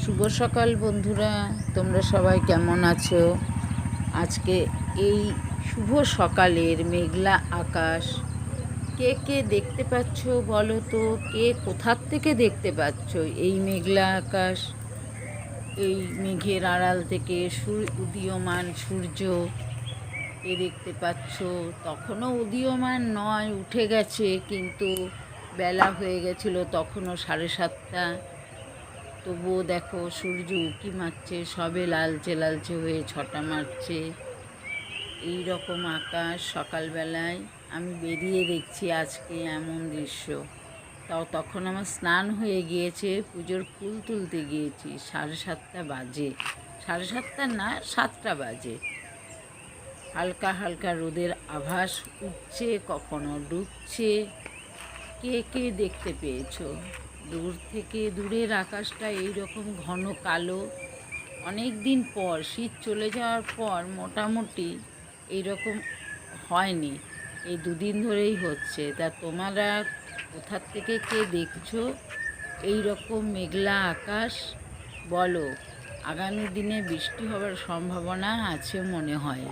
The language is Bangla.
শুভ সকাল বন্ধুরা, তোমরা সবাই কেমন আছো? আজকে এই শুভ সকালের মেঘলা আকাশ কে কে দেখতে পাচ্ছ বলো তো? কে কোথার থেকে দেখতে পাচ্ছ এই মেঘলা আকাশ? এই মেঘের আড়াল থেকে উদীয়মান সূর্য কে দেখতে পাচ্ছ? তখনও উদীয়মান নয়, উঠে গেছে, কিন্তু বেলা হয়ে গেছিল তখনও 7:30। তবুও দেখো সূর্য উঁকি মারছে, সবে লালচে লালচে হয়ে ছটা মারছে। এই রকম আকাশ সকালবেলায় আমি বেরিয়ে দেখছি আজকে এমন দৃশ্য। তাও তখন আমার স্নান হয়ে গিয়েছে, পুজোর ফুল তুলতে গিয়েছি। 7:30 বাজে, 7:30 না, 7টা বাজে। হালকা হালকা রোদের আভাস উঠছে, কখনো ডুবছে। কে কে দেখতে পেয়েছো? দূর থেকে দূরের আকাশটা এইরকম ঘন কালো। অনেক দিন পর, শীত চলে যাওয়ার পর মোটামুটি এইরকম হয়নি। এই দুদিন ধরেই হচ্ছে। তা তোমরা কোথার থেকে কে দেখছো এই রকম মেঘলা আকাশ বলো? আগামী দিনে বৃষ্টি হওয়ার সম্ভাবনা আছে মনে হয়।